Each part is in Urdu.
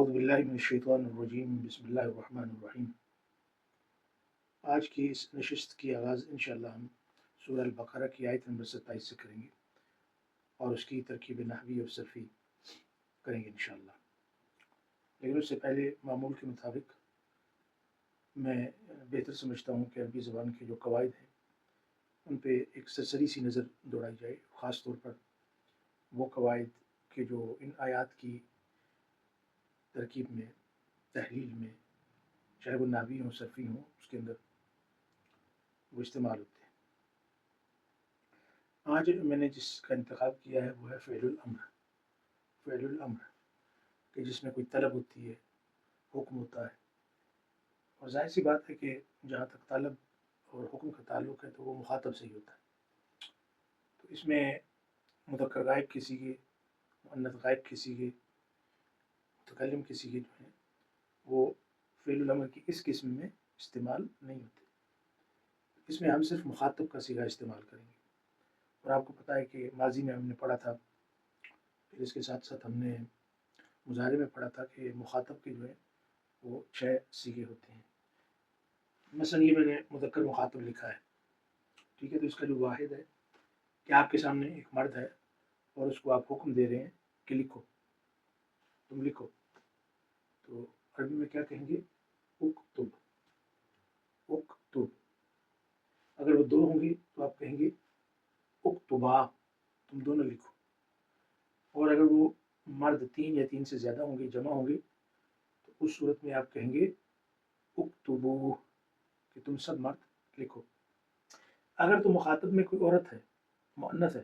اعوذ باللہ من الشیطان الرجیم بسم اللہ الرحمن الرحیم۔ آج کی اس نشست کی آغاز انشاءاللہ ہم سورہ البقرہ کی آیت نمبر 27 سے کریں گے اور اس کی ترکیب نحوی اور صرفی کریں گے انشاءاللہ۔ لیکن اس سے پہلے معمول کے مطابق میں بہتر سمجھتا ہوں کہ عربی زبان کے جو قواعد ہیں ان پہ ایک سرسری سی نظر دوڑائی جائے، خاص طور پر وہ قواعد کہ جو ان آیات کی ترکیب میں، تحلیل میں، چاہے وہ نحوی ہوں صرفی ہوں، اس کے اندر وہ استعمال ہوتے ہیں۔ آج میں نے جس کا انتخاب کیا ہے وہ ہے فعل الامر۔ فعل الامر کہ جس میں کوئی طلب ہوتی ہے، حکم ہوتا ہے، اور ظاہر سی بات ہے کہ جہاں تک طلب اور حکم کا تعلق ہے تو وہ مخاطب سے ہی ہوتا ہے۔ تو اس میں مذکر غائب کے صیغے، مؤنث غائب کے صیغے، متکلم کے صیغے جو ہیں وہ فعل الامر کی اس قسم میں استعمال نہیں ہوتے۔ اس میں ہم صرف مخاطب کا صیغہ استعمال کریں گے، اور آپ کو پتہ ہے کہ ماضی میں ہم نے پڑھا تھا، پھر اس کے ساتھ ساتھ ہم نے مضارع میں پڑھا تھا کہ مخاطب کے جو ہے وہ 6 صیغے ہوتے ہیں۔ مثلا یہ میں نے مذکر مخاطب لکھا ہے، ٹھیک ہے، تو اس کا جو واحد ہے کہ آپ کے سامنے ایک مرد ہے اور اس کو آپ حکم دے رہے ہیں کہ لکھو، تم لکھو، تو عربی میں کیا کہیں گے؟ اکتب، اکتب۔ اگر وہ 2 ہوں گے تو آپ کہیں گے اکتبا، تم دونوں لکھو۔ اور اگر وہ مرد 3 یا 3 سے زیادہ ہوں گے، جمع ہوں گے، تو اس صورت میں آپ کہیں گے اکتبو، کہ تم سب مرد لکھو۔ اگر تو مخاطب میں کوئی عورت ہے، مؤنث ہے،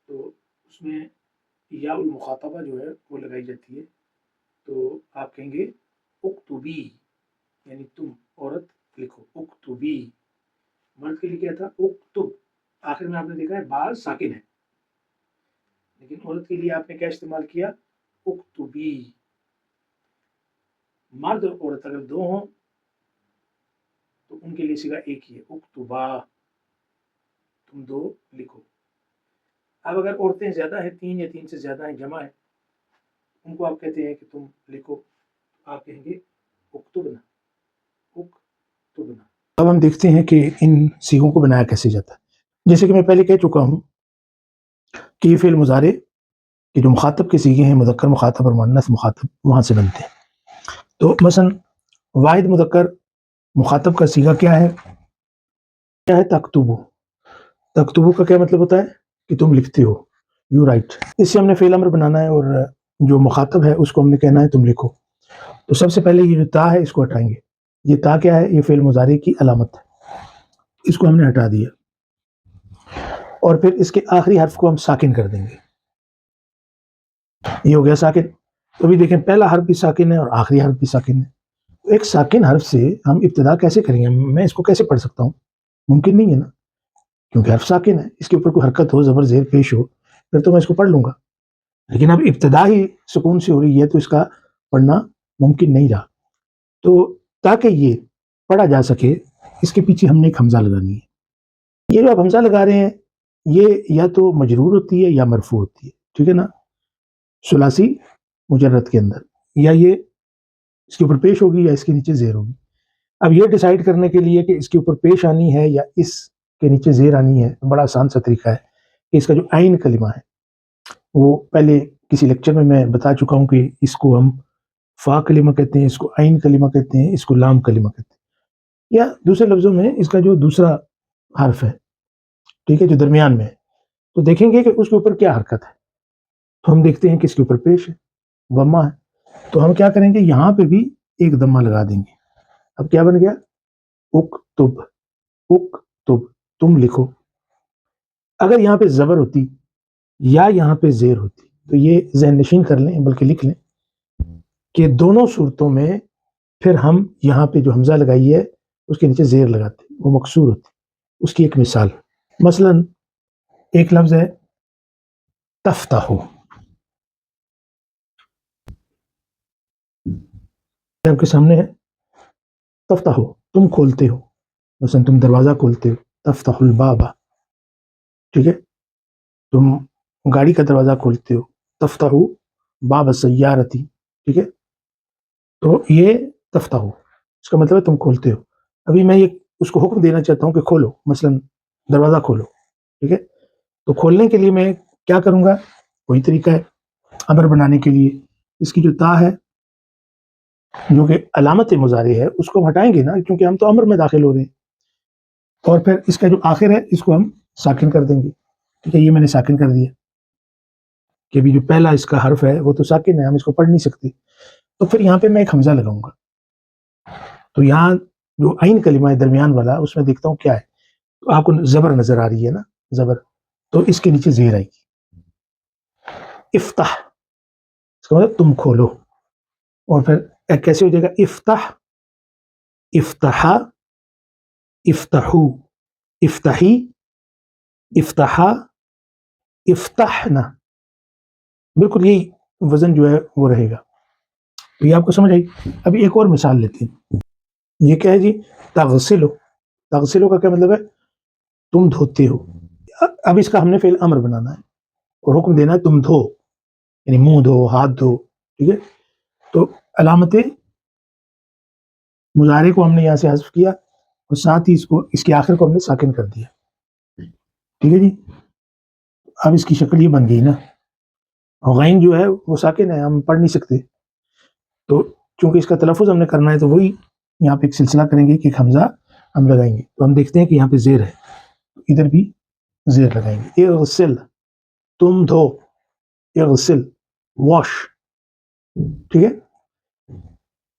تو اس میں یا المخاطبہ جو ہے وہ لگائی جاتی ہے، تو آپ کہیں گے اکتبی، یعنی تم عورت لکھو، اکتبی۔ مرد کے لیے کیا تھا؟ اکتب، آخر میں آپ نے دیکھا ہے با ساکن ہے، لیکن عورت کے لیے آپ نے کیا استعمال کیا؟ اکتبی۔ مرد اور عورت اگر 2 ہوں تو ان کے لیے صیغہ ایک ہی ہے، اکتبا، تم 2 لکھو۔ اب اگر عورتیں زیادہ ہیں، 3 یا 3 سے زیادہ ہیں، جمع ہیں، ان کو آپ کہتے ہیں کہ تم لکھو، آپ کہیں گے اکتبنا، اکتبنا۔ اب ہم دیکھتے ہیں کہ ان صیغوں کو بنایا کیسے جاتا ہے۔ جیسے کہ میں پہلے کہہ چکا ہوں کہ یہ فعل مضارع کہ جو مخاطب کے صیغے ہیں، مذکر مخاطب اور مؤنث مخاطب، وہاں سے بنتے ہیں۔ تو مثلا واحد مذکر مخاطب کا صیغہ کیا ہے؟ کیا ہے؟ تکتبو۔ تکتبو کا کیا مطلب ہوتا ہے؟ کہ تم لکھتے ہو، یو رائٹ۔ اس سے ہم نے فعل امر بنانا ہے، اور جو مخاطب ہے اس کو ہم نے کہنا ہے تم لکھو۔ تو سب سے پہلے یہ جو تا ہے اس کو ہٹائیں گے۔ یہ تا کیا ہے؟ یہ فعل مضارع کی علامت ہے، اس کو ہم نے ہٹا دیا، اور پھر اس کے آخری حرف کو ہم ساکن کر دیں گے۔ یہ ہو گیا ساکن۔ تو بھی دیکھیں، پہلا حرف بھی ساکن ہے اور آخری حرف بھی ساکن ہے۔ تو ایک ساکن حرف سے ہم ابتدا کیسے کریں گے؟ میں اس کو کیسے پڑھ سکتا ہوں؟ ممکن نہیں ہے نا، کیونکہ حرف ساکن ہے، اس کے اوپر کوئی حرکت ہو، زبر زیر پیش ہو، پھر تو میں اس کو پڑھ لوں گا، لیکن اب ابتدا ہی سکون سے ہو رہی ہے تو اس کا پڑھنا ممکن نہیں رہا۔ تو تاکہ یہ پڑھا جا سکے، اس کے پیچھے ہم نے ایک حمزہ لگانی ہے۔ یہ جو آپ حمزہ لگا رہے ہیں یہ یا تو مجرور ہوتی ہے یا مرفوع ہوتی ہے، ٹھیک ہے نا، ثلاثی مجرد کے اندر، یا یہ اس کے اوپر پیش ہوگی یا اس کے نیچے زیر ہوگی۔ اب یہ ڈیسائیڈ کرنے کے لیے کہ اس کے اوپر پیش آنی ہے یا اس کے نیچے زیر آنی ہے، بڑا آسان سا طریقہ ہے کہ اس کا جو عین کلمہ ہے وہ پہلے کسی لیکچر میں بتا چکا ہوں کہ اس کو ہم فا کلمہ کہتے ہیں، اس کو عین کلمہ کہتے ہیں، اس کو لام کلمہ کہتے ہیں، یا دوسرے لفظوں میں اس کا جو دوسرا حرف ہے، ٹھیک ہے، جو درمیان میں ہے، تو دیکھیں گے کہ اس کے اوپر کیا حرکت ہے۔ تو ہم دیکھتے ہیں کہ اس کے اوپر پیش ہے، ضمہ ہے، تو ہم کیا کریں گے؟ یہاں پہ بھی ایک ضمہ لگا دیں گے۔ اب کیا بن گیا؟ اکتب، اکتب، تم لکھو۔ اگر یہاں پہ زبر ہوتی یا یہاں پہ زیر ہوتی تو یہ ذہن نشین کر لیں، بلکہ لکھ لیں کہ دونوں صورتوں میں پھر ہم یہاں پہ جو حمزہ لگائی ہے اس کے نیچے زیر لگاتے، وہ مکسور ہوتی۔ اس کی ایک مثال، مثلا ایک لفظ ہے تفتح، آپ کے سامنے ہے تفتح، تم کھولتے ہو، مثلا تم دروازہ کھولتے ہو، تفتح الباب، ٹھیک ہے، تم گاڑی کا دروازہ کھولتے ہو، تفتح باب السیارتی، ٹھیک ہے، تو یہ تفتح ہو، اس کا مطلب ہے تم کھولتے ہو. ابھی میں یہ اس کو حکم دینا چاہتا ہوں کہ کھولو، مثلا دروازہ کھولو، ٹھیک ہے. تو کھولنے کے لیے میں کیا کروں گا؟ وہی طریقہ ہے امر بنانے کے لیے. اس کی جو تا ہے جو کہ علامت مضارع ہے اس کو ہم ہٹائیں گے نا، کیونکہ ہم تو امر میں داخل ہو رہے ہیں. اور پھر اس کا جو آخر ہے اس کو ہم ساکن کر دیں گے. ٹھیک ہے، یہ میں نے ساکن کر دیا کہ بھی جو پہلا اس کا حرف ہے وہ تو ساکن ہے، ہم اس کو پڑھ نہیں سکتے. تو پھر یہاں پہ میں ایک حمزہ لگاؤں گا. تو یہاں جو عین کلمہ ہے درمیان والا، اس میں دیکھتا ہوں کیا ہے. تو آپ کو زبر نظر آ رہی ہے نا، زبر. تو اس کے نیچے زیر آئے گی. افتح، اس کا مطلب تم کھولو. اور پھر کیسے ہو جائے گا؟ افتح، افتحا، افتحو، افتحی، افتحا، افتحنا. بالکل یہی وزن جو ہے وہ رہے گا. تو یہ آپ کو سمجھ آئی. ابھی ایک اور مثال لیتے ہیں. یہ کیا ہے جی؟ تغسلو. تغسلو کا کیا مطلب ہے؟ تم دھوتے ہو. اب اس کا ہم نے فعل امر بنانا ہے اور حکم دینا ہے تم دھو، یعنی منہ دھو، ہاتھ دھو. ٹھیک ہے. تو علامت مضارع کو ہم نے یہاں سے حذف کیا اور ساتھ ہی اس کے آخر کو ہم نے ساکن کر دیا. ٹھیک ہے جی. اب اس کی شکل یہ بن گئی نا. غین جو ہے وہ ساکن ہے، ہم پڑھ نہیں سکتے. تو چونکہ اس کا تلفظ ہم نے کرنا ہے تو وہی یہاں پہ ایک سلسلہ کریں گے کہ ایک حمزہ ہم لگائیں گے. تو ہم دیکھتے ہیں کہ یہاں پہ زیر ہے، ادھر بھی زیر لگائیں گے. اغسل، تم دھو. اغسل، واش. ٹھیک ہے.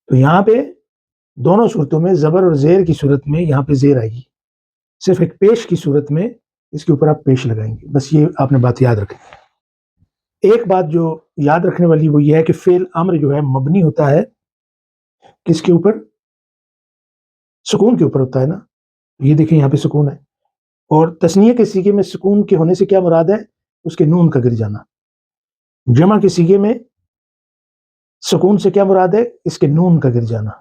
تو یہاں پہ دونوں صورتوں میں زبر اور زیر کی صورت میں یہاں پہ زیر آئے گی. صرف ایک پیش کی صورت میں اس کے اوپر آپ پیش لگائیں گے. بس یہ آپ نے بات یاد رکھیں. ایک بات جو یاد رکھنے والی وہ یہ ہے کہ فعل امر جو ہے مبنی ہوتا ہے کس کے اوپر؟ سکون کے اوپر ہوتا ہے نا. یہ دیکھیں یہاں پہ سکون ہے. اور تثنیہ کے سیغے میں سکون کے ہونے سے کیا مراد ہے؟ اس کے نون کا گر جانا. جمع کے سیغے میں سکون سے کیا مراد ہے؟ اس کے نون کا گر جانا.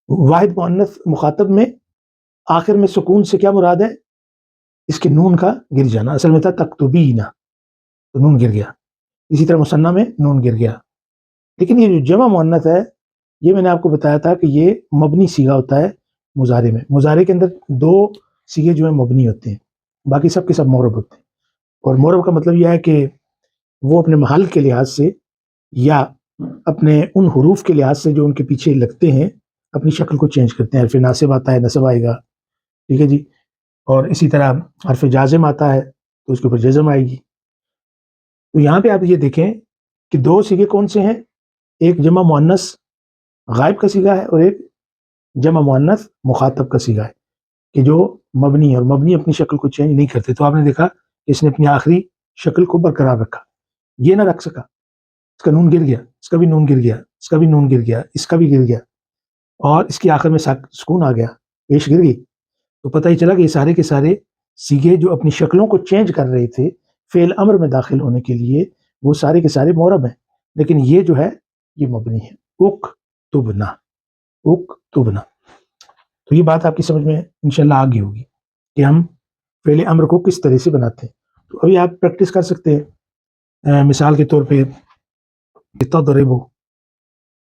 واحد مؤنث مخاطب میں آخر میں سکون سے کیا مراد ہے؟ اس کے نون کا گر جانا. اصل میں تھا تکتبینا، تو نون گر گیا. اسی طرح مثنیٰ میں نون گر گیا. لیکن یہ جو جمع مؤنث ہے یہ میں نے آپ کو بتایا تھا کہ یہ مبنی صیغہ ہوتا ہے مضارع میں. مضارع کے اندر دو صیغے جو ہیں مبنی ہوتے ہیں، باقی سب کے سب معرب ہوتے ہیں. اور معرب کا مطلب یہ ہے کہ وہ اپنے محل کے لحاظ سے یا اپنے ان حروف کے لحاظ سے جو ان کے پیچھے لگتے ہیں اپنی شکل کو چینج کرتے ہیں. حرف ناصب آتا ہے نصب آئے گا. ٹھیک ہے جی. اور اسی طرح حرف جازم آتا ہے تو اس کے اوپر جزم آئے گی. تو یہاں پہ آپ یہ دیکھیں کہ دو صیغے کون سے ہیں؟ ایک جمع مؤنث غائب کا صیغہ ہے اور ایک جمع مؤنث مخاطب کا صیغہ ہے کہ جو مبنی ہے، اور مبنی اپنی شکل کو چینج نہیں کرتے. تو آپ نے دیکھا کہ اس نے اپنی آخری شکل کو برقرار رکھا، یہ نہ رکھ سکا. اس کا نون گر گیا، اس کا بھی نون گر گیا، اس کا بھی نون گر گیا، اس کا بھی گر گیا، اور اس کے آخر میں سکون آ گیا، پیش گر گئی. تو پتہ ہی چلا کہ یہ سارے کے سارے صیغے جو اپنی شکلوں کو چینج کر رہے تھے فعل امر میں داخل ہونے کے لیے وہ سارے کے سارے معرب ہیں، لیکن یہ جو ہے یہ مبنی ہے. اکتبنا، اکتبنا. تو یہ بات آپ کی سمجھ میں انشاءاللہ آ گئی ہوگی کہ ہم فعل امر کو کس طرح سے بناتے ہیں. تو ابھی آپ پریکٹس کر سکتے ہیں. مثال کے طور پہ تضربو،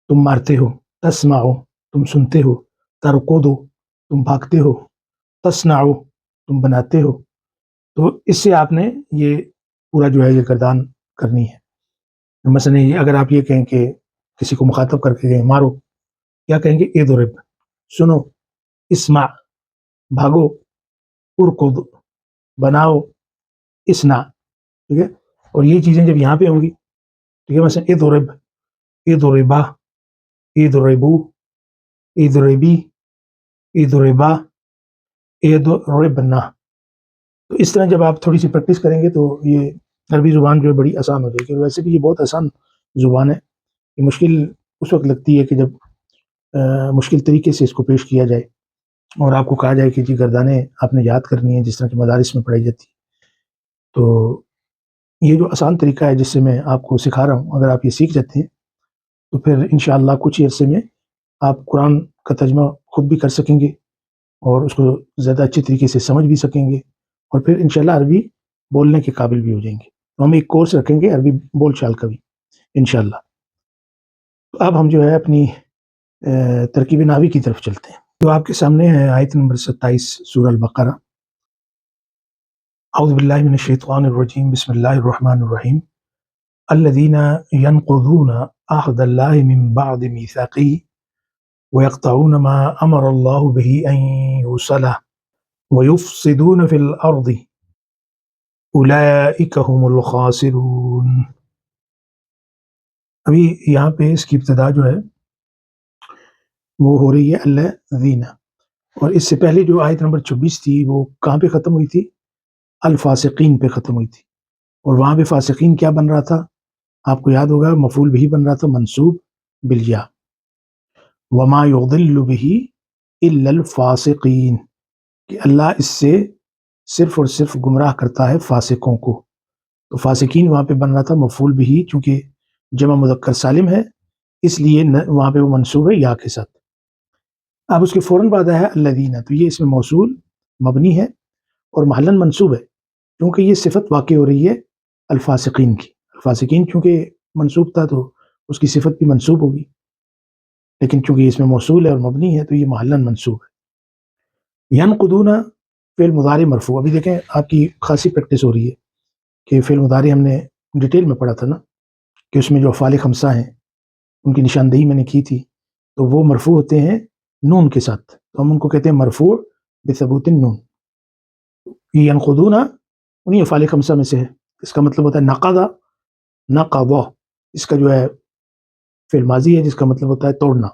تم مارتے ہو. تسمعو، تم سنتے ہو. ترقدو، تم بھاگتے ہو. تصنعو، تم بناتے ہو. تو اس سے آپ نے یہ پورا جو ہے یہ گردان کرنی ہے. مثلا اگر آپ یہ کہیں کہ کسی کو مخاطب کر کے کہیں مارو، کیا کہیں گے؟ اضرب. سنو، اسمع، بھاگو. ارکض، بناؤ. اسنع. ٹھیک ہے. اور یہ چیزیں جب یہاں پہ ہوں گی، ٹھیک ہے، مثلا اضرب، اضربا، اضربو، اضربی، اضربا، اضربنا. تو اس طرح جب آپ تھوڑی سی پریکٹس کریں گے تو یہ عربی زبان جو ہے بڑی آسان ہو جائے گی. ویسے بھی یہ بہت آسان زبان ہے. یہ مشکل اس وقت لگتی ہے کہ جب مشکل طریقے سے اس کو پیش کیا جائے اور آپ کو کہا جائے کہ جی گردانیں آپ نے یاد کرنی ہیں جس طرح کہ مدارس میں پڑھائی جاتی ہے. تو یہ جو آسان طریقہ ہے جس سے میں آپ کو سکھا رہا ہوں، اگر آپ یہ سیکھ جاتے ہیں تو پھر انشاءاللہ کچھ ہی عرصے میں آپ قرآن کا ترجمہ خود بھی کر سکیں گے اور اس کو زیادہ اچھے طریقے سے سمجھ بھی سکیں گے، اور پھر انشاءاللہ عربی بولنے کے قابل بھی ہو جائیں گے. تو ہم ایک کورس رکھیں گے عربی بول چال کا بھی انشاءاللہ. اب ہم جو ہے اپنی ترکیب نحوی کی طرف چلتے ہیں، جو آپ کے سامنے ہے آیت نمبر 27 سورہ البقرہ۔ اعوذ باللہ من الشیطان الرجیم، بسم اللہ الرحمن الرحیم۔ الذین ينقضون عہد اللہ من بعد میثاقہ ويقطعون ما امر اللہ به ان یوصل ويفسدون في الارض اولئک هم الخاسرون۔ ابھی یہاں پہ اس کی ابتدا جو ہے وہ ہو رہی ہے الذین، اور اس سے پہلے جو آیت نمبر 24 تھی وہ کہاں پہ ختم ہوئی تھی؟ الفاسقین پہ ختم ہوئی تھی، اور وہاں پہ فاسقین کیا بن رہا تھا؟ آپ کو یاد ہوگا مفعول بھی بن رہا تھا منصوب بالیاء، وما یضل به الا الفاسقین، کہ اللہ اس سے صرف اور صرف گمراہ کرتا ہے فاسقوں کو۔ تو فاسقین وہاں پہ بن رہا تھا مفعول بھی، چونکہ جمع مذکر سالم ہے اس لیے وہاں پہ وہ منصوب ہے یا کے ساتھ۔ اب اس کے فوراً بعد ہے الذین، تو یہ اسم موصول مبنی ہے اور محلاً منصوب ہے، کیونکہ یہ صفت واقع ہو رہی ہے الفاسقین کی۔ الفاسقین چونکہ منصوب تھا تو اس کی صفت بھی منصوب ہوگی، لیکن چونکہ اس میں موصول ہے اور مبنی ہے تو یہ محلاً منصوب ہے۔ ینقضون فعل مضارع مرفوع، ابھی دیکھیں آپ کی خاصی پریکٹس ہو رہی ہے کہ فعل مضارع ہم نے ڈیٹیل میں پڑھا تھا نا، کہ اس میں جو افعال خمسہ ہیں ان کی نشاندہی میں نے کی تھی، تو وہ مرفوع ہوتے ہیں نون کے ساتھ، تو ہم ان کو کہتے ہیں مرفوع بثبوت النون۔ یہ ینقضون انہی افعال خمسہ میں سے ہے، اس کا مطلب ہوتا ہے نقض، اس کا جو ہے فعل ماضی ہے جس کا مطلب ہوتا ہے توڑنا،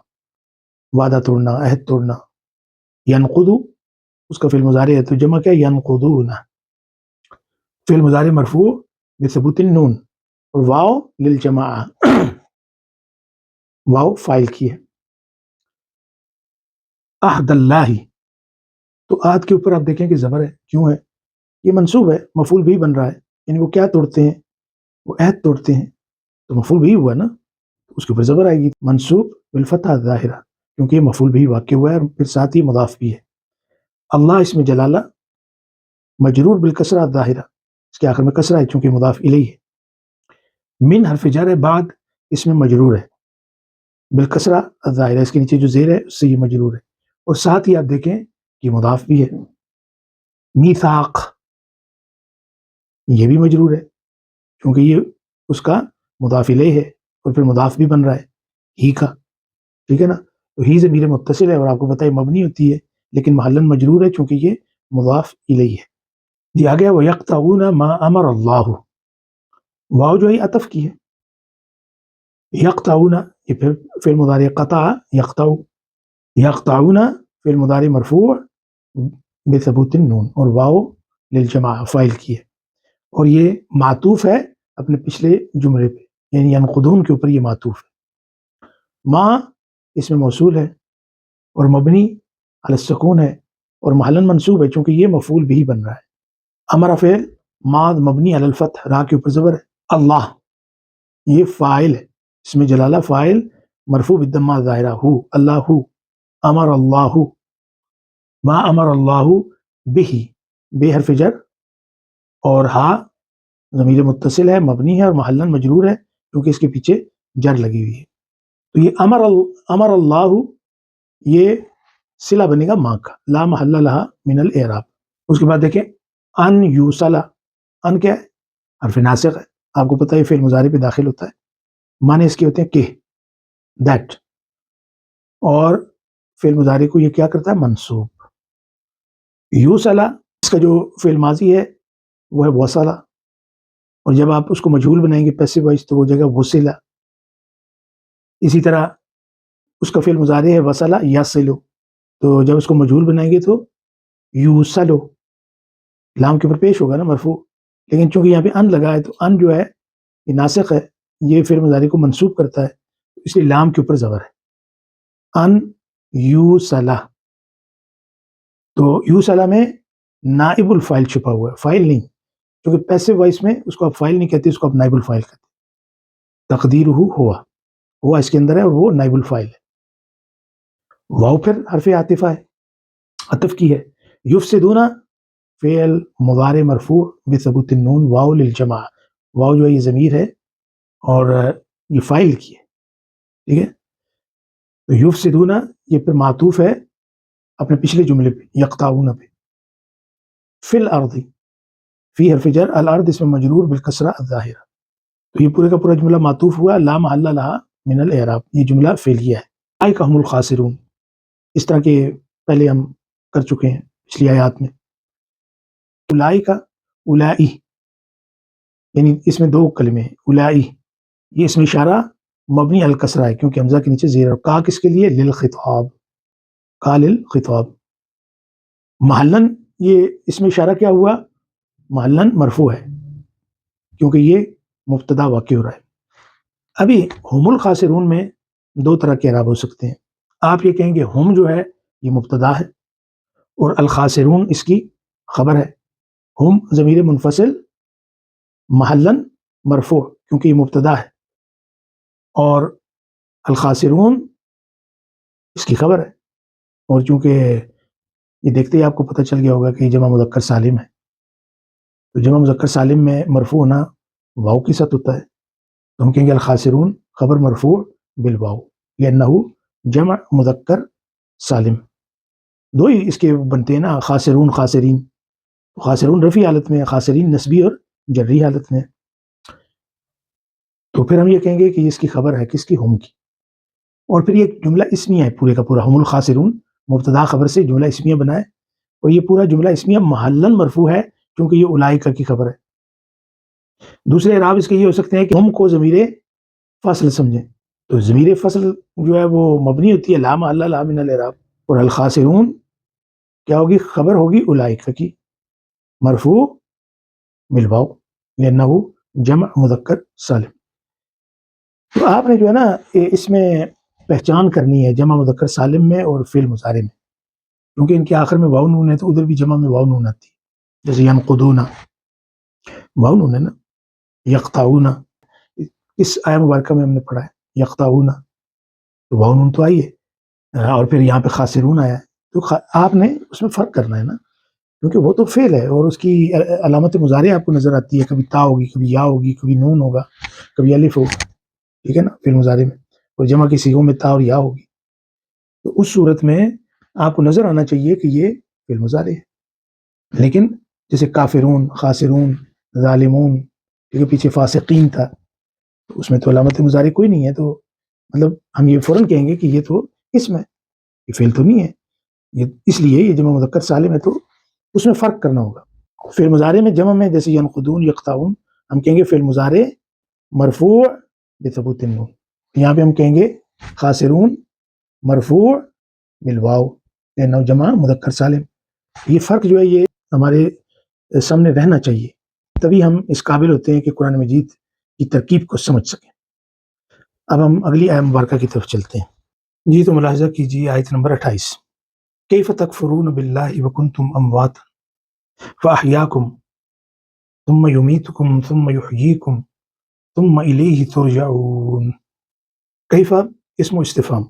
وعدہ توڑنا، عہد توڑنا۔ ینقض اس کا فعل مضارع ہے، تو جمع کیا؟ ینقضون، فعل مضارع مرفوع بثبوت النون، اور واو للجماعہ، واو فاعل کی ہے۔ عہد اللہ، تو عہد کے اوپر آپ دیکھیں کہ زبر ہے، کیوں ہے؟ یہ منصوب ہے، مفعول بھی بن رہا ہے، یعنی وہ کیا توڑتے ہیں؟ وہ عہد توڑتے ہیں، تو مفعول بھی ہوا نا، اس کے اوپر زبر آئے گی، منصوب بالفتحہ الظاہرہ، کیونکہ یہ مفعول بھی واقع ہوا ہے اور پھر ساتھ ہی مضاف بھی ہے۔ اللہ اس میں جلالہ مجرور بالکسرہ الظاہرہ، اس کے آخر میں کسرہ ہے چونکہ مضاف الیہ ہے۔ من حرف جر ہے، بعد اس میں مجرور ہے بالکسرہ الظاہرہ، اس کے نیچے جو زیر ہے اس سے یہ مجرور ہے، اور ساتھ ہی آپ دیکھیں کہ مضاف بھی ہے۔ میثاق یہ بھی مجرور ہے کیونکہ یہ اس کا مضاف الیہ ہے اور پھر مضاف بھی بن رہا ہے ہی کا، ٹھیک ہے نا؟ تو ہی ضمیر متصل ہے اور آپ کو پتہ ہے مبنی ہوتی ہے لیکن محلاً مجرور ہے چونکہ یہ مضاف الیہ ہے۔ دیا گیا وَيَقْطَعُونَ مَا أَمَرَ اللَّهُ، واو جو ہے عطف کی ہے، یقطعون یہ پھر فعل مضارع قطع یقطع، یقطعون فعل مضارع مرفوع بثبوت النون، اور واو للجماعہ فاعل کی ہے، اور یہ معطوف ہے اپنے پچھلے جملے پہ، یعنی ینقضون کے اوپر یہ معطوف ہے۔ ما اس میں موصول ہے اور مبنی علی السکون ہے اور محلاً منصوب ہے چونکہ یہ مفعول بھی بن رہا ہے۔ امر فعل ماض مبنی علی الفتح، را کے اوپر زبر ہے۔ اللہ یہ فاعل ہے، اس میں جلالہ فاعل مرفوع بالضمہ ظاہرہ ہو، اللہ امر اللہ، ما امر اللہ بہ، بے حرف جر اور ہا ضمیر متصل ہے، مبنی ہے اور محلاً مجرور ہے کیونکہ اس کے پیچھے جر لگی ہوئی ہے۔ تو یہ امر اللہ یہ صلہ بنے گا ماں کا، لا محل لہا من الاعراب۔ اس کے بعد دیکھیں ان یوصلا، ان کیا ہے؟ حرف ناسخ ہے، آپ کو پتہ ہے فعل مضارع پہ داخل ہوتا ہے، معنی اس کے ہوتے ہیں کہ، دیٹ، اور فعل مضارع کو یہ کیا کرتا ہے؟ منصوب۔ یوصلا اس کا جو فعل ماضی ہے وہ ہے وصلا، اور جب آپ اس کو مجہول بنائیں گے پیسو وائس تو وہ جگہ وصلا۔ اسی طرح اس کا فعل مضارع ہے وصلا یصلو، تو جب اس کو مجہول بنائیں گے تو یوصلو، لام کے اوپر پیش ہوگا نا مرفوع، لیکن چونکہ یہاں پہ ان لگا ہے تو ان جو ہے یہ ناسخ ہے، یہ فعل مضارع کو منصوب کرتا ہے، اس لیے لام کے اوپر زبر ہے، ان یوصلا۔ تو یوصلا میں نائب الفاعل چھپا ہوا ہے، فاعل نہیں، کیونکہ پیسو وائس میں اس کو آپ فاعل نہیں کہتے، اس کو آپ نائب الفاعل کہتے ہیں۔ تقدیرہ ہوا اس کے اندر ہے اور وہ نائب الفاعل ہے۔ واو پھر حرف عاطفہ ہے، عطف کی ہے۔ یفسدون فعل مضارع مرفوع بثبوت النون، واو للجماعہ، واو جو ہے یہ ضمیر ہے اور یہ فاعل کی ہے، ٹھیک ہے. تو یفسدون یہ پھر معطوف ہے اپنے پچھلے جملے پہ یقطعون پہ. فی الارض فی حرف جر، الارض اس میں مجرور بالکسرہ الظاہرہ. تو یہ پورے کا پورا جملہ معطوف ہوا لا محل لہا من الاعراب، یہ جملہ فعلیہ ہے. اولئک هم الخاسرون، اس طرح کے پہلے ہم کر چکے ہیں پچھلی آیات میں. اولئک اولائی، یعنی اس میں دو کلمے ہیں. اولائی یہ اسم اشارہ مبنی الکسرہ ہے کیونکہ حمزہ کے نیچے زیر. کا کس کے لیے؟ للخطاب، کا للخطاب. محلن یہ اسم اشارہ کیا ہوا؟ محلن مرفوع ہے کیونکہ یہ مبتدا واقع ہو رہا ہے. ابھی ہم الخاسرون میں دو طرح کے اعراب ہو سکتے ہیں. آپ یہ کہیں گے ہم جو ہے یہ مبتدا ہے اور الخاسرون اس کی خبر ہے. ہم ضمیر منفصل محلن مرفوع کیونکہ یہ مبتدا ہے، اور الخاسرون اس کی خبر ہے. اور چونکہ یہ دیکھتے ہی آپ کو پتہ چل گیا ہوگا کہ یہ جمع مذکر سالم ہے، تو جمع مذکر سالم میں مرفوع ہونا واو کے ساتھ ہوتا ہے. تو ہم کہیں گے الخاسرون خبر مرفوع بالواو لأنہ جمع مذکر سالم. دو ہی اس کے بنتے ہیں نا، خاسرون خاسرین. خاسرون رفعی حالت میں، خاسرین نسبی اور جری حالت میں. تو پھر ہم یہ کہیں گے کہ اس کی خبر ہے کس کی؟ ہم کی. اور پھر یہ جملہ اسمیہ ہے پورے کا پورا. ہم الخاسرون مبتدا خبر سے جملہ اسمیہ بنا ہے، اور یہ پورا جملہ اسمیہ محلن مرفوع ہے کیونکہ یہ اولئک کی خبر ہے. دوسرے اعراب اس کے یہ ہو سکتے ہیں کہ ہم کو ضمیر فصل سمجھیں. تو ضمیر فصل جو ہے وہ مبنی ہوتی ہے لا محل لہا من الاعراب، اور الخاسرون کیا ہوگی؟ خبر ہوگی اولئک کی مرفوع بالواو لأنہ جمع مذکر سالم. تو آپ نے جو ہے نا اس میں پہچان کرنی ہے جمع مذکر سالم میں اور فعل مضارع میں، کیونکہ ان کے آخر میں واو نون ہے تو ادھر بھی جمع میں واو نون آتی ہے. جیسے ینقضون واو نون ہے نا، یقطعون اس آیہ مبارکہ میں ہم نے پڑھا ہے یقطعون، تو واو نون تو آئی ہے. اور پھر یہاں پہ خاسرون آیا ہے. تو آپ نے اس میں فرق کرنا ہے نا، کیونکہ وہ تو فعل ہے اور اس کی علامت مضارع آپ کو نظر آتی ہے، کبھی تا ہوگی، کبھی یا ہوگی، کبھی نون ہوگا، کبھی الف ہوگا. ٹھیک ہے نا، فعل مضارع میں اور جمع کی صیغوں میں تا اور یا ہوگی. تو اس صورت میں آپ کو نظر آنا چاہیے کہ یہ فعل مضارع ہے. لیکن جیسے کافرون، خاسرون، ظالمون، کیونکہ پیچھے فاسقین تھا تو اس میں تو علامت مضارع کوئی نہیں ہے، تو مطلب ہم یہ فوراً کہیں گے کہ یہ تو اسم ہے، یہ فعل تو نہیں ہے. یہ اس لیے یہ جمع مذکر سالم ہے، تو اس میں فرق کرنا ہوگا. فعل مضارع میں جمع میں جیسے ینقضون، یقطعون، ہم کہیں گے فعل مضارع مرفوع بثبوت النون. یہاں پہ ہم کہیں گے خاسرون مرفوع بالواو لأنہ جمع مذکر سالم. یہ فرق جو ہے یہ ہمارے سامنے رہنا چاہیے، تبھی ہم اس قابل ہوتے ہیں کہ قرآن مجید کی ترکیب کو سمجھ سکیں. اب ہم اگلی آیت مبارکہ کی طرف چلتے ہیں. جی تو ملاحظہ کیجیے آیت نمبر 28. کیف تکفرون باللہ وکنتم امواتا فاحیاکم ثم یمیتکم ثم یحییکم ثم الیہ ترجعون. کیف اسم استفہام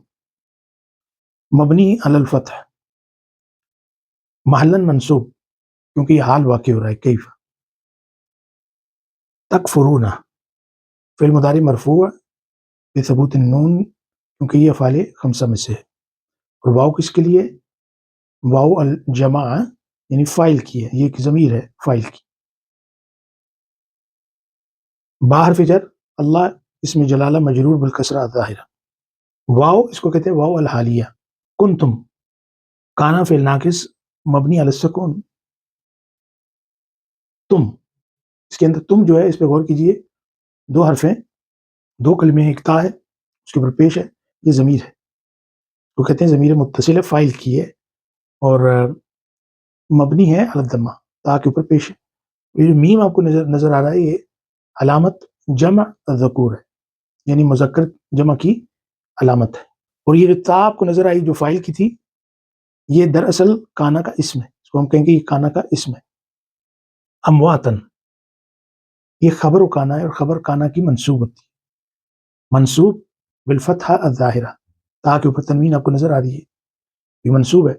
مبنی علی الفتح محلاً منصوب کیونکہ یہ حال واقع ہو رہا ہے. کیف تکفرون فعل مضارع مرفوع بثبوت النون کیونکہ یہ افعال خمسہ میں سے ہے. اور واو کس کے لیے؟ واو الجمع یعنی فاعل کی ہے، یہ ایک ضمیر ہے فاعل کی. با حرف جر اللہ اسم جلالہ مجرور بالکسرہ الظاہرہ. واو اس کو کہتے ہیں واو الحالیہ. کنتم کانا فعل ناقص مبنی علی السکون. تم، اس کے اندر تم جو ہے اس پہ غور کیجئے، دو حرف ہیں، دو کلمے ہیں، ایک تا ہے اس کے اوپر پیش ہے، یہ ضمیر ہے، وہ کہتے ہیں ضمیر متصل ہے، فاعل کی ہے اور مبنی ہے علی الضمہ، تا کے اوپر پیش ہے. یہ جو میم آپ کو نظر آ رہا ہے یہ علامت جمع ذکور ہے، یعنی مذکر جمع کی علامت ہے. اور یہ جو تا آپ کو نظر آئی جو فاعل کی تھی یہ دراصل کانا کا اسم ہے، اس کو ہم کہیں گے یہ کانا کا اسم ہے. امواتن یہ خبر و کانا ہے اور خبر کانا کی منصوب ہوتی ہے، منصوب بالفتحہ الظاہرہ، تا کے اوپر تنوین آپ کو نظر آ رہی ہے، یہ منصوب ہے.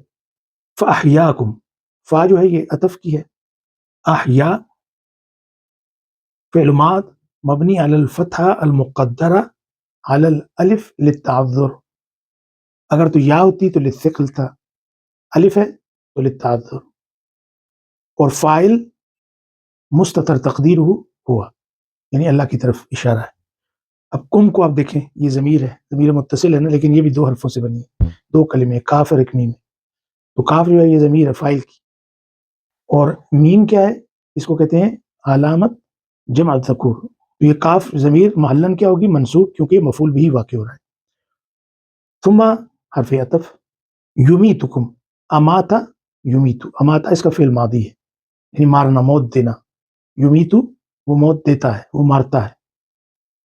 فاحیاکم فا جو ہے یہ عطف کی ہے، احیا فعل ماض مبنی علی الفتحہ المقدرہ علی الالف للتعذر، اگر تو یا ہوتی تو للثقل تھا، الف ہے تو للتعذر، اور فاعل مستتر تقدیر ہوا، یعنی اللہ کی طرف اشارہ ہے۔ اب کم کو آپ دیکھیں، یہ ضمیر ہے، ضمیر متصل ہے نا، لیکن یہ بھی دو حرفوں سے بنی ہے، دو کلمے، کاف اور ایک میم، تو کاف جو ہے یہ ضمیر ہے فاعل کی، اور میم کیا ہے، اس کو کہتے ہیں علامت جمع ذکور، تو یہ کاف ضمیر محلن کیا ہوگی، منصوب، کیونکہ یہ مفعول بھی واقع ہو رہا ہے۔ ثم حرف عطف، یمیتکم، اماتا یمیتو، اماتا اس کا فعل ماضی ہے، یعنی مارنا، موت دینا، یمیتو وہ موت دیتا ہے، وہ مارتا ہے،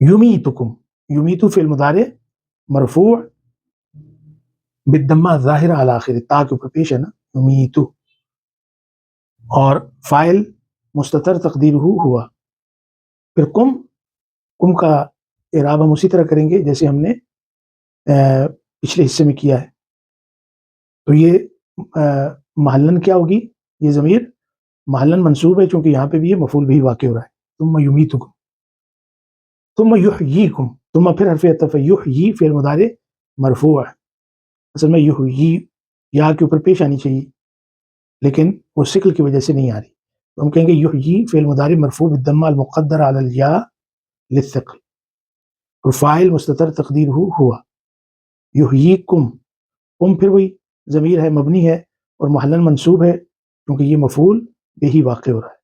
یمیتکم، یمیتو فعل مضارع مرفوع بالضمہ ظاہرہ علی آخر، تا کے اوپر پیش ہے نا، یمیتو، اور فاعل مستتر تقدیر ہوا۔ پھر کم کا اعراب ہم اسی طرح کریں گے جیسے ہم نے پچھلے حصے میں کیا ہے، تو یہ محلن کیا ہوگی، یہ ضمیر محلن منصوب ہے چونکہ یہاں پہ بھی یہ مفعول بھی واقع ہو رہا ہے، ثم یمیتکم، ثم یحییکم، ثم پھر حرف عطف، یحیی فعل مضارع مرفوع ہے، اصل میں یحیی یا کے اوپر پیش آنی چاہیے لیکن وہ شکل کی وجہ سے نہیں آ رہی، تو ہم کہیں گے یحیی فعل مضارع مرفوع بالضمہ المقدر علی الیا للثقل، اور فاعل مستتر تقدیر ہوا، یحییکم، پھر وہی ضمیر ہے، مبنی ہے اور محلن منصوب ہے کیونکہ یہ مفعول بہی واقع ہو رہا ہے۔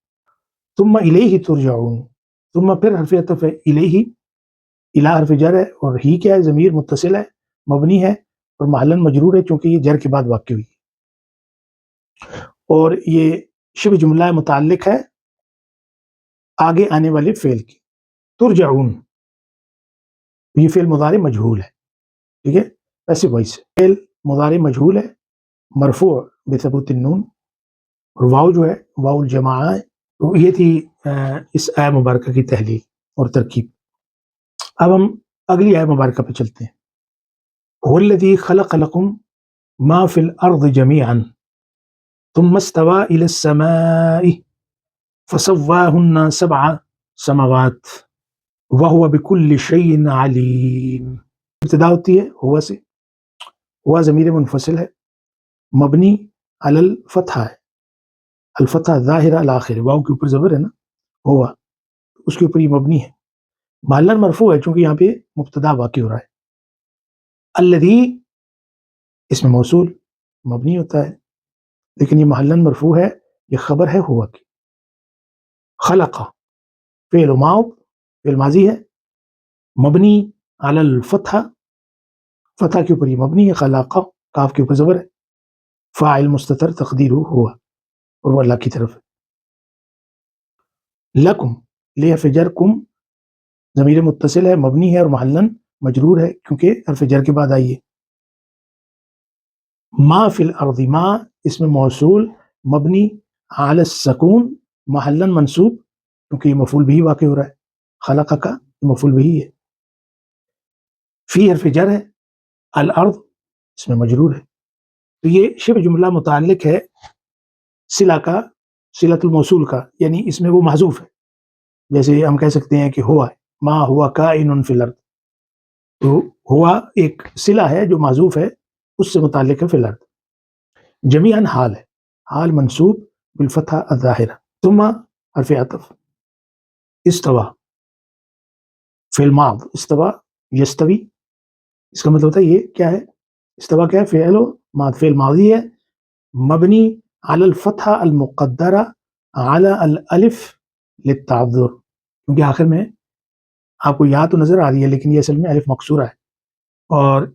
ثم الیہ ترجعون، ثم پھر حرف عطف ہے، الیہ، الی حرف جر ہے، اور ہی کیا ہے، ضمیر متصل ہے، مبنی ہے اور محلن مجرور ہے چونکہ یہ جر کے بعد واقع ہوئی ہے، اور یہ شبہ جملہ متعلق ہے آگے آنے والے فعل کی، ترجعون یہ فعل مضارع مجہول ہے، ٹھیک ہے، ایسے ویسے فعل مضارع مجہول ہے، مرفوع بثبوت النون، اور واو جو ہے واو الجماعہ ہے، تو یہ تھی اس آیہ مبارکہ کی تحلیل اور ترکیب۔ اب ہم اگلی آیہ مبارکہ پہ چلتے ہیں، هو الذی خلق لکم ما فی الارض جميعا ثم استوى الى السماء فسواهن سبع سماوات وهو بكل شيء علیم، ابتدا ہوتی ہے ہوا سے، ہوا ضمیر منفصل ہے، مبنی علی الفتحہ ہے، الفتحہ ظاہرہ علی آخر، واو کے اوپر زبر ہے نا، ہوا اس کے اوپر یہ مبنی ہے، محلن مرفوع ہے چونکہ یہاں پہ مبتدا واقع ہو رہا ہے، الذی اس میں موصول مبنی ہوتا ہے لیکن یہ محلن مرفوع ہے، یہ خبر ہے ہوا کی، خلق فعل ماض، فعل ماضی ہے، مبنی علی الفتحہ، فتح کے اوپر یہ مبنی ہے، خلق کاف کے اوپر زبر ہے، فاعل مستتر تقدیر ہوا اور وہ اللہ کی طرف ہے، لکم لے حرف جر، کم ضمیر متصل ہے، مبنی ہے اور محلن مجرور ہے کیونکہ حرف جر کے بعد آئی ہے، ما فی الارض، ما اس میں موصول مبنی علی السکون، محلن منصوب کیونکہ یہ مفعول بھی واقع ہو رہا ہے، خلق کا مفعول بھی ہے، فی حرف جر ہے، الارض اس میں مجرور ہے، تو یہ شبہ جملہ متعلق ہے صلہ کا، صلۃ الموصول کا، یعنی اس میں وہ محذوف ہے، جیسے ہم کہہ سکتے ہیں کہ ہوا ما ہوا کائن فی الارض، تو ہوا ایک صلہ ہے جو محذوف ہے، اس سے متعلق ہے فی الارض، جمیعاً حال ہے، حال منصوب بالفتحہ الظاہرہ، ثم حرف عطف، استوى فعل ماض، استوى یستوی، اس کا مطلب ہوتا ہے یہ کیا ہے، استوى کیا ہے، فعل ماض، فعل ماضی ہے، مبنی علی الفتحہ المقدرہ علی الالف للتعذر، کیونکہ آخر میں آپ کو یا تو نظر آ رہی ہے لیکن یہ اصل میں الف مکسورہ ہے اور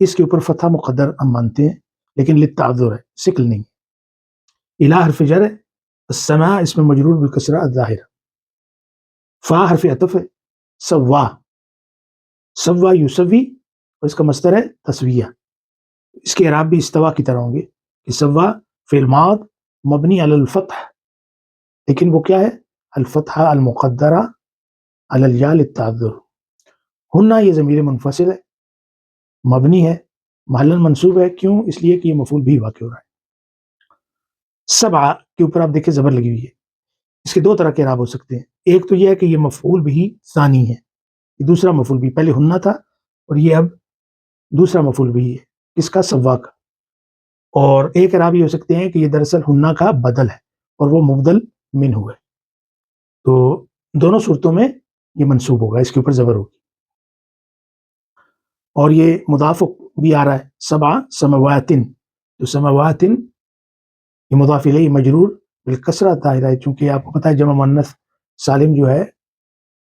اس کے اوپر فتحہ مقدر ہم مانتے ہیں لیکن للتعذر ہے، شکل نہیں، الہ حرف جر ہے، السماء اس میں مجرور بالکسرہ الظاہرہ، فا حرف عطف ہے، سوا، سوا یسوی، اور اس کا مصدر ہے تسویہ، اس کے اعراب بھی استوا کی طرح ہوں گے کہ سوا فعل ماض مبنی علی الفتح، لیکن وہ کیا ہے، الفتحہ المقدرہ علی الیا للتعذر، ہنہ یہ ضمیر منفصل ہے، مبنی ہے، محلن منصوب ہے، کیوں، اس لیے کہ یہ مفعول بھی واقع ہو رہا ہے، سبع کے اوپر آپ دیکھیں زبر لگی ہوئی ہے، اس کے دو طرح کے اعراب ہو سکتے ہیں، ایک تو یہ ہے کہ یہ مفعول بھی ثانی ہے، یہ دوسرا مفعول بھی، پہلے ہننا تھا اور یہ اب دوسرا مفعول بھی ہے، کس کا؟ سوا کا. اور ایک اعراب یہ ہو سکتے ہیں کہ یہ دراصل ہننا کا بدل ہے اور وہ مبدل من ہوئے، تو دونوں صورتوں میں یہ منصوب ہوگا، اس کے اوپر زبر ہوگی. اور یہ مضاف بھی آ رہا ہے، سبع سماواتن، تو سماواتن یہ مضاف الیہ مجرور بالکسرہ ظاہرہ ہے، چونکہ آپ کو پتہ ہے جمع مؤنث سالم جو ہے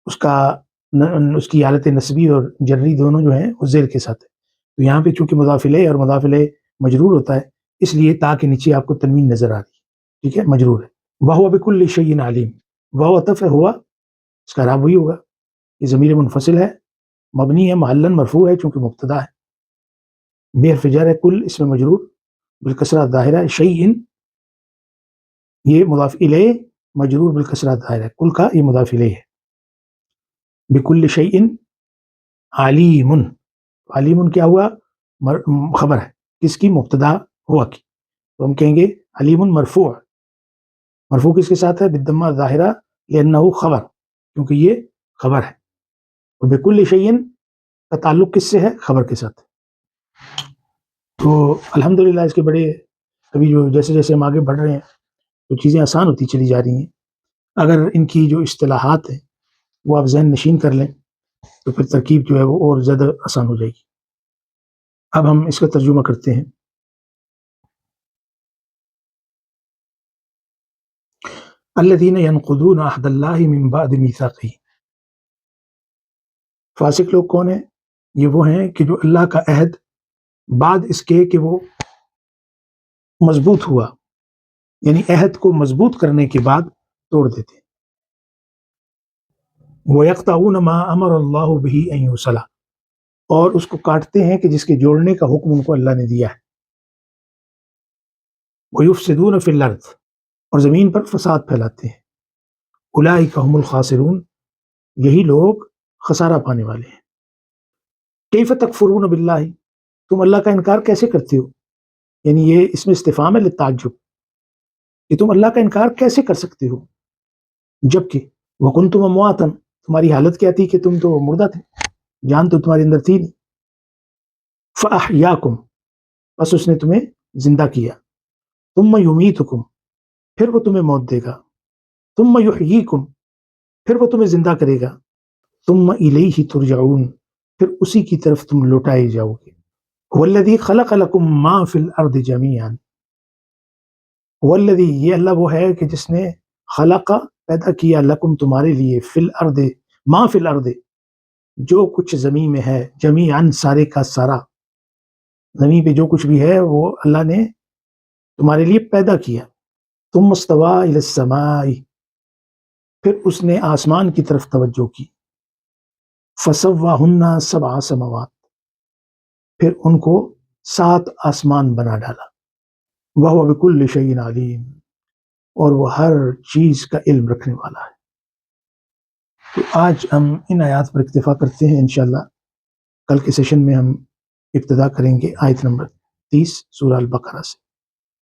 اس کی حالت نسبی اور جری دونوں جو ہیں وہ زیر کے ساتھ ہے. تو یہاں پہ چونکہ مضاف الیہ اور مضاف الیہ مجرور ہوتا ہے، اس لیے تا کے نیچے آپ کو تنوین نظر آ رہی ہے، ٹھیک ہے، مجرور ہے. وَهُوَ بِكُلِّ شَيْءٍ عَلِيمٌ، وَهُوَ عطف ہے ہوا، اس کا اعراب وہی ہوگا، یہ ضمیر منفصل ہے، مبنی ہے، محلاً مرفوع ہے چونکہ مبتدا ہے، بے حرف جر ہے، کل اس میں مجرور بالکسرہ ظاہرہ ہے، شیء یہ مضاف الیہ مجرور بالکسرہ ظاہرہ ہے، کل کا یہ مضاف الیہ ہے. بکل شیء علیم، علیم کیا ہوا؟ خبر ہے، کس کی؟ مبتدا ہوا کی، تو ہم کہیں گے علیم مرفوع، مرفوع کس کے ساتھ ہے؟ بالضمہ ظاہرہ لأنہ خبر، کیونکہ یہ خبر ہے، اور بکل شیء کا تعلق کس سے ہے؟ خبر کے ساتھ. تو الحمدللہ اس کے بڑے ابھی جو جیسے جیسے ہم آگے بڑھ رہے ہیں تو چیزیں آسان ہوتی چلی جا رہی ہیں. اگر ان کی جو اصطلاحات ہیں وہ آپ ذہن نشین کر لیں تو پھر ترکیب جو ہے وہ اور زیادہ آسان ہو جائے گی. اب ہم اس کا ترجمہ کرتے ہیں. الذین ینقضون عہد اللہ من بعد میثاقہ، فاسق لوگ کون ہیں؟ یہ وہ ہیں کہ جو اللہ کا عہد بعد اس کے کہ وہ مضبوط ہوا، یعنی عہد کو مضبوط کرنے کے بعد توڑ دیتے ہیں. وَيَقْطَعُونَ مَا أَمَرَ اللَّهُ بِهِ أَن يُوصَلَ، اور اس کو کاٹتے ہیں کہ جس کے جوڑنے کا حکم ان کو اللہ نے دیا ہے. وَيُفْسِدُونَ فِي الْأَرْضِ، اور زمین پر فساد پھیلاتے ہیں. أُولَئِكَ هُمُ الْخَاسِرُونَ، یہی لوگ خسارہ پانے والے ہیں. كَيْفَ تَكْفُرُونَ بِاللَّهِ، تم اللہ کا انکار کیسے کرتے ہو؟ یعنی یہ اس میں استفہام ہے للتعجب کہ تم اللہ کا انکار کیسے کر سکتے ہو جبکہ وَكُنْتُمْ أَمْوَاتًا، تمہاری حالت کیا تھی کہ تم تو مردہ تھے، جان تو تمہارے اندر تھی نہیں. فَأَحْيَاكُمْ، بس اس نے تمہیں زندہ کیا. ثُمَّ يُمِيتُكُمْ، پھر وہ تمہیں موت دے گا. ثُمَّ يُحْيِيكُمْ، پھر وہ تمہیں زندہ کرے گا. ثُمَّ إِلَيْهِ تُرْجَعُونَ، پھر اسی کی طرف تم لوٹائے جاؤ گے. وَالَّذِي خَلَقَ لَكُم مَّا فِي الْأَرْضِ جَمِيعًا، وَالَّذِي، یہ اللہ وہ ہے کہ جس نے خلق پیدا کیا لکم تمہارے لیے، فی الارض ما فی الارض جو کچھ زمین میں ہے، جمیعاً سارے کا سارا، زمین پہ جو کچھ بھی ہے وہ اللہ نے تمہارے لیے پیدا کیا. ثم استوى الی السماء، پھر اس نے آسمان کی طرف توجہ کی. فسواہن سبع سماوات، پھر ان کو 7 آسمان بنا ڈالا. وہو بکل شیء علیم، اور وہ ہر چیز کا علم رکھنے والا ہے. تو آج ہم ان آیات پر اکتفا کرتے ہیں، انشاءاللہ کل کے سیشن میں ہم ابتدا کریں گے آیت نمبر 30 سورہ البقرہ سے.